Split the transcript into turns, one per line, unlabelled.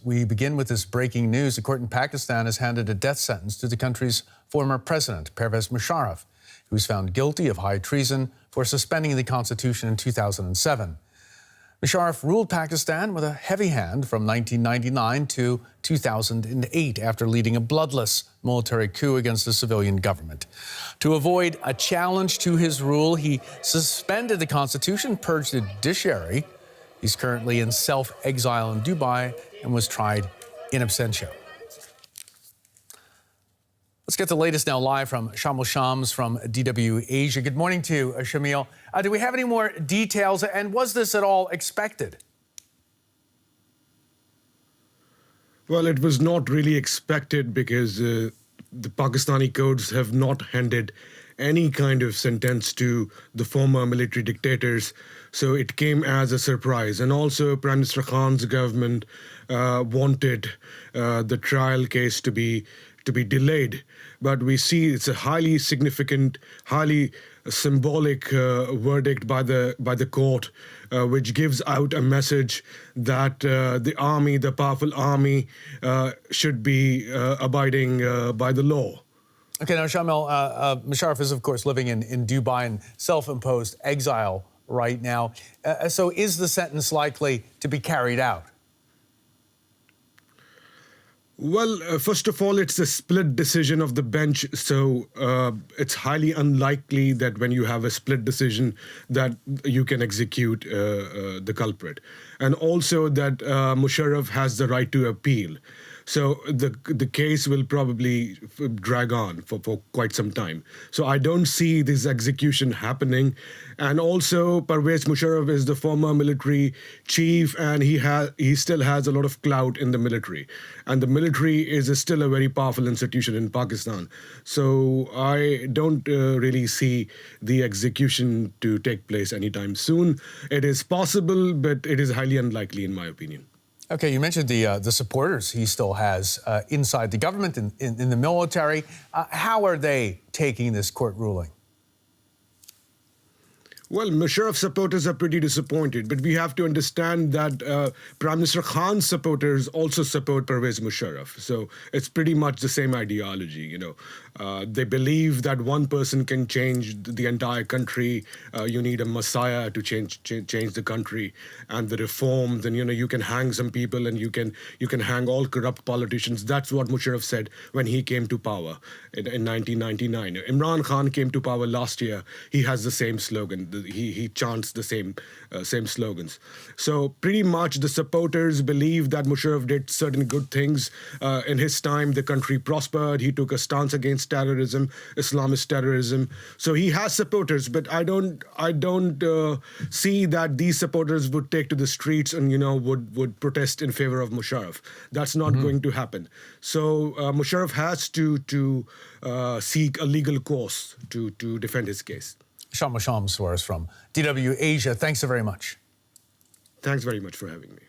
We begin with this breaking news. A court in Pakistan has handed a death sentence to the country's former president, Pervez Musharraf, who was found guilty of high treason for suspending the constitution in 2007. Musharraf ruled Pakistan with a heavy hand from 1999 to 2008 after leading a bloodless military coup against the civilian government. To avoid a challenge to his rule, he suspended the constitution, purged the judiciary. He's currently in self-exile in Dubai and was tried in absentia. Let's get the latest now live from Shamil Shams from DW Asia. Good morning to you, Shamil. Do we have any more details, and was this at all expected?
Well, it was not really expected because the Pakistani courts have not handed any kind of sentence to the former military dictators, so it came as a surprise. And also, Prime Minister Khan's government wanted the trial case to be delayed. But we see it's a highly significant, highly symbolic verdict by the court, which gives out a message that the army, the powerful army, should be abiding by the law.
Okay, now, Shamil, Musharraf is, of course, living in Dubai in self-imposed exile right now. So is the sentence likely to be carried out?
Well, first of all, it's a split decision of the bench, so it's highly unlikely that when you have a split decision that you can execute the culprit. And also that Musharraf has the right to appeal. So the case will probably drag on for quite some time. So I don't see this execution happening. And also, Pervez Musharraf is the former military chief, and he still has a lot of clout in the military. And the military is still a very powerful institution in Pakistan. So I don't really see the execution to take place anytime soon. It is possible, but it is highly unlikely, in my opinion.
Okay, you mentioned the supporters he still has inside the government, in the military. How are they taking this court ruling?
Well, Musharraf supporters are pretty disappointed, but we have to understand that Prime Minister Khan's supporters also support Pervez Musharraf. So it's pretty much the same ideology, you know. They believe that one person can change the entire country. You need a messiah to change the country, and the reforms, and you can hang some people, and you can hang all corrupt politicians. That's what Musharraf said when he came to power in 1999. Imran Khan came to power last year. He has the same slogan. He chants the same slogans. So pretty much the supporters believe that Musharraf did certain good things. In his time, the country prospered. He took a stance against terrorism, Islamist terrorism. So he has supporters, but I don't see that these supporters would take to the streets and would protest in favor of Musharraf. That's not going to happen. So Musharraf has to seek a legal course to defend his case.
Shamil Shams for us from DW Asia. Thanks so very much.
Thanks very much for having me.